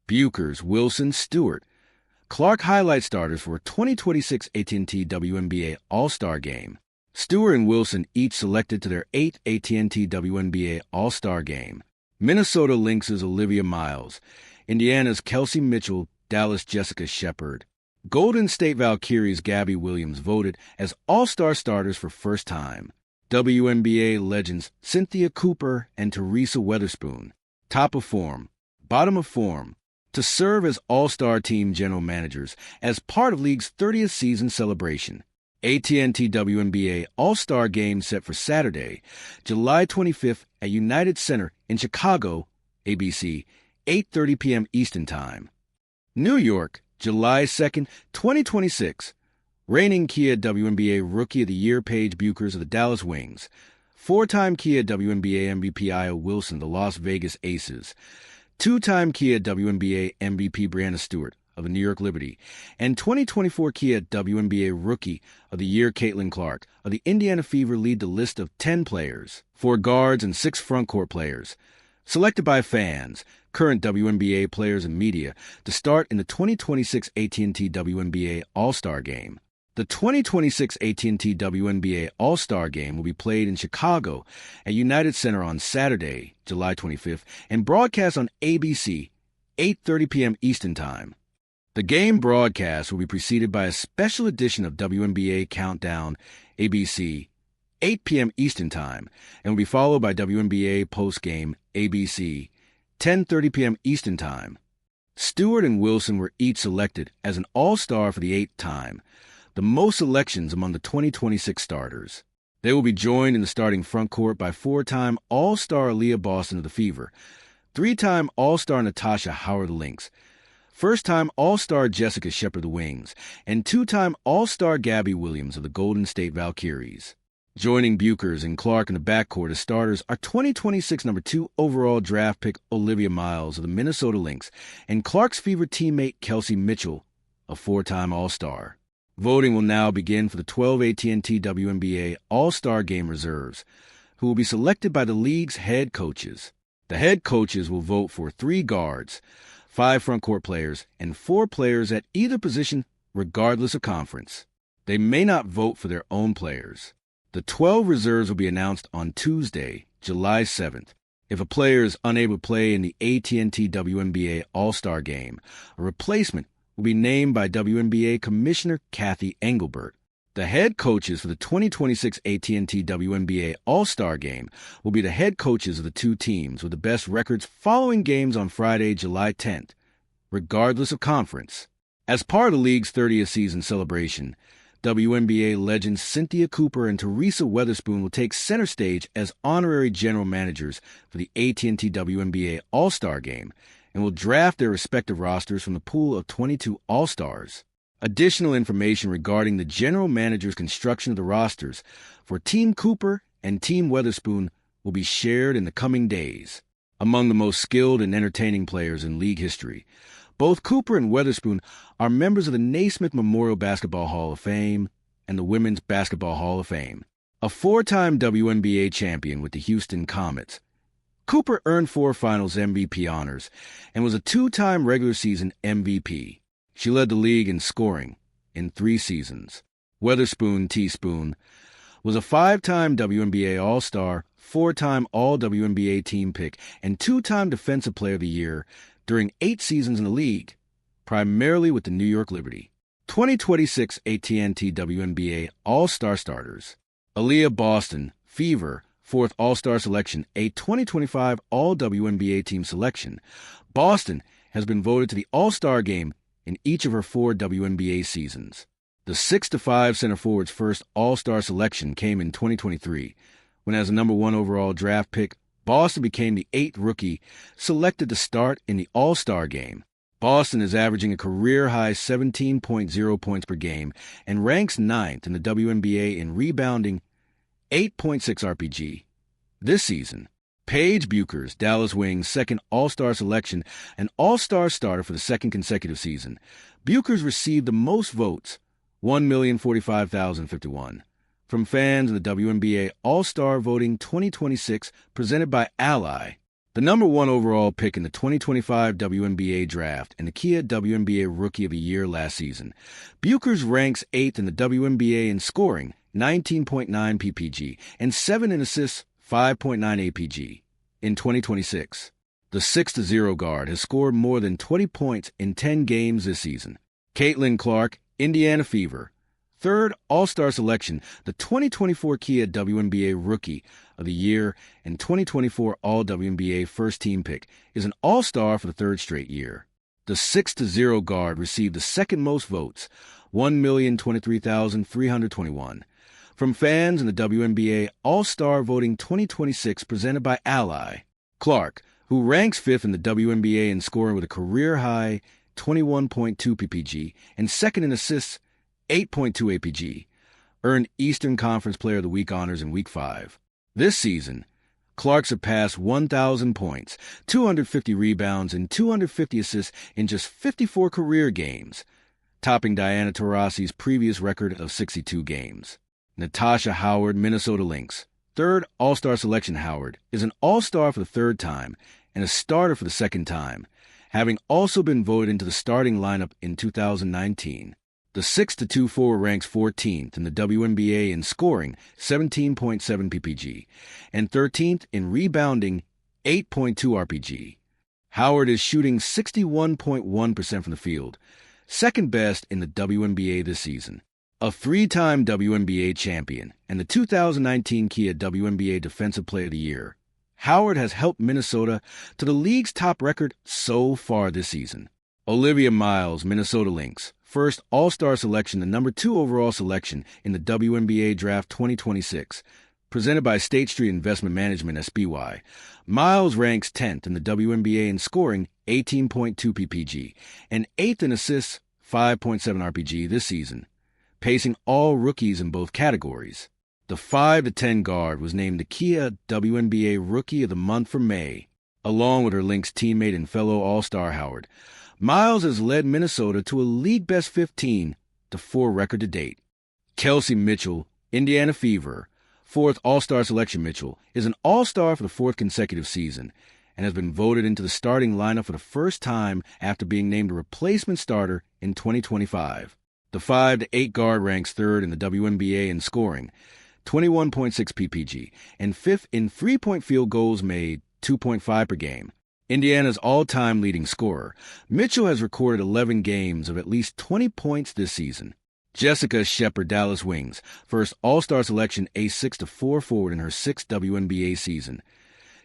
Bueckers, Wilson, Stewart. Clark highlight starters for 2026 AT&T WNBA All-Star Game. Stewart and Wilson each selected to their 8th AT&T WNBA All-Star Game. Minnesota Lynx's Olivia Miles. Indiana's Kelsey Mitchell. Dallas Jessica Shepard. Golden State Valkyries Gabby Williams voted as All-Star starters for first time. WNBA legends Cynthia Cooper and Teresa Weatherspoon. Top of form, bottom of form, to serve as All-Star team general managers as part of League's 30th season celebration. AT&T WNBA All-Star Game set for Saturday, July 25th at United Center in Chicago, ABC, 8:30 p.m. Eastern Time. New York, July 2nd, 2026. Reigning Kia WNBA Rookie of the Year Paige Bueckers of the Dallas Wings. Four-time Kia WNBA MVP Aya Wilson of the Las Vegas Aces. Two-time Kia WNBA MVP Breanna Stewart of the New York Liberty. And 2024 Kia WNBA Rookie of the Year Caitlin Clark of the Indiana Fever lead the list of 10 players, 4 guards and 6 frontcourt players, selected by fans, current WNBA players and media, to start in the 2026 AT&T WNBA All-Star Game. The 2026 AT&T WNBA All-Star Game will be played in Chicago at United Center on Saturday, July 25th, and broadcast on ABC, 8:30 p.m. Eastern Time. The game broadcast will be preceded by a special edition of WNBA Countdown, ABC, 8 p.m. Eastern Time, and will be followed by WNBA Postgame, ABC, 10:30 p.m. Eastern Time. Stewart and Wilson were each selected as an All-Star for the 8th time, the most selections among the 2026 starters. They will be joined in the starting frontcourt by 4-time All-Star Aaliyah Boston of the Fever, 3-time All-Star Natasha Howard of the Lynx, first-time All-Star Jessica Shepard of the Wings, and 2-time All-Star Gabby Williams of the Golden State Valkyries. Joining Bueckers and Clark in the backcourt as starters are 2026 number 2 overall draft pick Olivia Miles of the Minnesota Lynx and Clark's Fever teammate Kelsey Mitchell, a 4-time All-Star. Voting will now begin for the 12 AT&T WNBA All-Star Game reserves, who will be selected by the league's head coaches. The head coaches will vote for 3 guards, 5 frontcourt players, and 4 players at either position, regardless of conference. They may not vote for their own players. The 12 reserves will be announced on Tuesday, July 7th. If a player is unable to play in the AT&T WNBA All-Star Game, a replacement will be named by WNBA Commissioner Kathy Engelbert. The head coaches for the 2026 AT&T WNBA All-Star Game will be the head coaches of the 2 teams with the best records following games on Friday, July 10th, regardless of conference. As part of the league's 30th season celebration, WNBA legends Cynthia Cooper and Teresa Weatherspoon will take center stage as honorary general managers for the AT&T WNBA All-Star Game and will draft their respective rosters from the pool of 22 All-Stars. Additional information regarding the general manager's construction of the rosters for Team Cooper and Team Weatherspoon will be shared in the coming days. Among the most skilled and entertaining players in league history, both Cooper and Weatherspoon are members of the Naismith Memorial Basketball Hall of Fame and the Women's Basketball Hall of Fame. A 4-time WNBA champion with the Houston Comets, Cooper earned 4 Finals MVP honors and was a 2-time regular season MVP. She led the league in scoring in 3 seasons. Weatherspoon Teaspoon was a 5-time WNBA All-Star, 4-time All-WNBA team pick, and 2-time Defensive Player of the Year during 8 seasons in the league, primarily with the New York Liberty. 2026 AT&T WNBA All-Star starters. Aaliyah Boston, Fever, 4th All-Star selection, a 2025 All-WNBA team selection. Boston has been voted to the All-Star Game in each of her 4 WNBA seasons. The 6'5" center forward's first All-Star selection came in 2023, when as a number 1 overall draft pick, Boston became the 8th rookie selected to start in the All-Star Game. Boston is averaging a career-high 17.0 points per game and ranks 9th in the WNBA in rebounding, 8.6 RPG. This season, Paige Bueckers, Dallas Wings' 2nd All-Star selection, an All-Star starter for the 2nd consecutive season. Bueckers received the most votes, 1,045,051. From fans of the WNBA All-Star Voting 2026 presented by Ally. The number 1 overall pick in the 2025 WNBA draft and the Kia WNBA Rookie of the Year last season, Bueckers ranks 8th in the WNBA in scoring, 19.9 ppg, and 7 in assists, 5.9 apg. In 2026, the 6'0" guard has scored more than 20 points in 10 games this season. Caitlin Clark, Indiana Fever. 3rd All-Star selection, the 2024 Kia WNBA Rookie of the Year and 2024 All-WNBA First Team pick, is an All-Star for the 3rd straight year. The 6'0" guard received the second most votes, 1,023,321, from fans in the WNBA All-Star Voting 2026 presented by Ally. Clark, who ranks 5th in the WNBA in scoring with a career-high 21.2 ppg and 2nd in assists, 8.2 apg, earned Eastern Conference Player of the Week honors in Week 5. This season, Clark surpassed 1,000 points, 250 rebounds, and 250 assists in just 54 career games, topping Diana Taurasi's previous record of 62 games. Natasha Howard, Minnesota Lynx. 3rd All-Star selection. Howard is an All-Star for the 3rd time and a starter for the 2nd time, having also been voted into the starting lineup in 2019. The 6'2" forward ranks 14th in the WNBA in scoring, 17.7 ppg, and 13th in rebounding, 8.2 rpg. Howard is shooting 61.1% from the field, 2nd best in the WNBA this season. A 3-time WNBA champion and the 2019 Kia WNBA Defensive Player of the Year, Howard has helped Minnesota to the league's top record so far this season. Olivia Miles, Minnesota Lynx. 1st All-Star selection, the number 2 overall selection in the WNBA Draft 2026, presented by State Street Investment Management SBY. Miles ranks 10th in the WNBA in scoring, 18.2 ppg, and 8th in assists, 5.7 rpg this season, pacing all rookies in both categories. The 5'10" guard was named the Kia WNBA Rookie of the Month for May, along with her Lynx teammate and fellow All-Star Howard. Miles has led Minnesota to a league-best 15 to 4 record to date. Kelsey Mitchell, Indiana Fever. 4th All-Star selection. Mitchell is an All-Star for the 4th consecutive season and has been voted into the starting lineup for the first time after being named a replacement starter in 2025. The 5'8" guard ranks 3rd in the WNBA in scoring, 21.6 ppg, and 5th in 3-point field goals made, 2.5 per game. Indiana's all-time leading scorer, Mitchell has recorded 11 games of at least 20 points this season. Jessica Shepard, Dallas Wings. 1st All-Star selection, a 6'4" forward in her 6th WNBA season.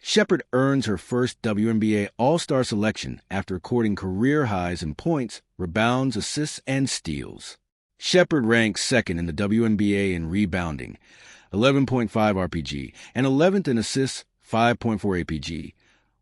Shepard earns her first WNBA All-Star selection after recording career highs in points, rebounds, assists, and steals. Shepard ranks 2nd in the WNBA in rebounding, 11.5 rpg, and 11th in assists, 5.4 apg,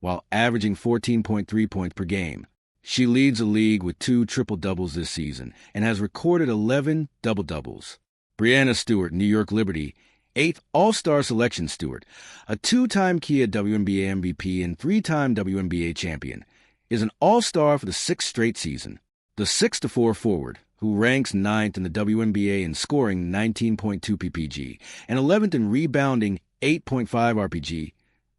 while averaging 14.3 points per game. She leads the league with 2 triple-doubles this season and has recorded 11 double-doubles. Breanna Stewart, New York Liberty. 8th All-Star selection. Stewart, a 2-time Kia WNBA MVP and 3-time WNBA champion, is an All-Star for the 6th straight season. The 6'4" forward, who ranks 9th in the WNBA in scoring, 19.2 ppg, and 11th in rebounding, 8.5 rpg,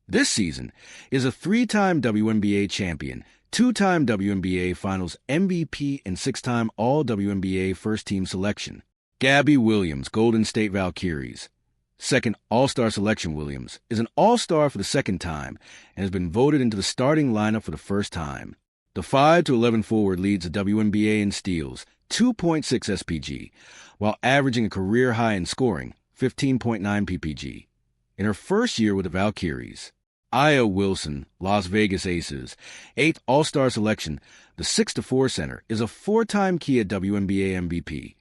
this season is a 3-time WNBA champion, 2-time WNBA Finals MVP, and 6-time All-WNBA First Team selection. Gabby Williams, Golden State Valkyries. 2nd All-Star selection. Williams is an All-Star for the 2nd time and has been voted into the starting lineup for the 1st time. The 5'11" forward leads the WNBA in steals, 2.6 SPG, while averaging a career high in scoring, 15.9 ppg. In her first year with the Valkyries, Aya Wilson, Las Vegas Aces. 8th All-Star selection, the 6'4" center, is a 4-time Kia WNBA MVP,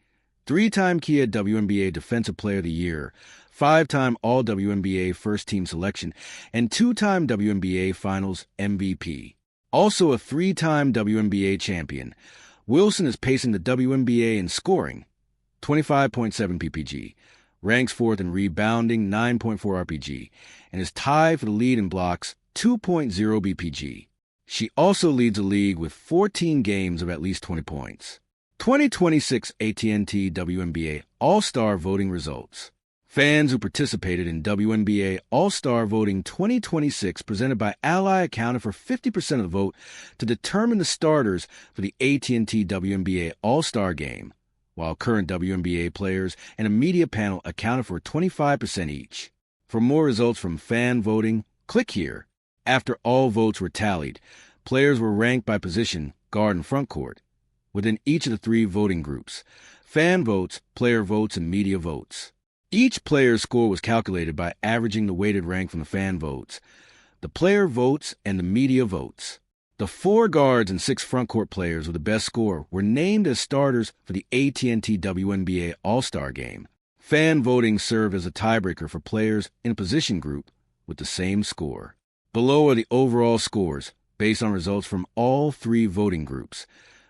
3-time Kia WNBA Defensive Player of the Year, 5-time All-WNBA First Team selection, and 2-time WNBA Finals MVP. Also a 3-time WNBA champion, Wilson is pacing the WNBA in scoring, 25.7 ppg, ranks 4th in rebounding, 9.4 rpg, and is tied for the lead in blocks, 2.0 bpg. She also leads the league with 14 games of at least 20 points. 2026 AT&T WNBA All-Star voting results. Fans who participated in WNBA All-Star Voting 2026 presented by Ally accounted for 50% of the vote to determine the starters for the AT&T WNBA All-Star Game, while current WNBA players and a media panel accounted for 25% each. For more results from fan voting, click here. After all votes were tallied, players were ranked by position, guard and front court, within each of the three voting groups: fan votes, player votes, and media votes. Each player's score was calculated by averaging the weighted rank from the fan votes, the player votes, and the media votes. The 4 guards and 6 frontcourt players with the best score were named as starters for the AT&T WNBA All-Star Game. Fan voting served as a tiebreaker for players in a position group with the same score. Below are the overall scores, based on results from all 3 voting groups,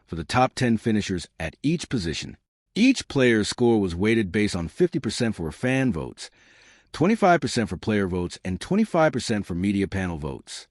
for the top 10 finishers at each position. Each player's score was weighted based on 50% for fan votes, 25% for player votes, and 25% for media panel votes.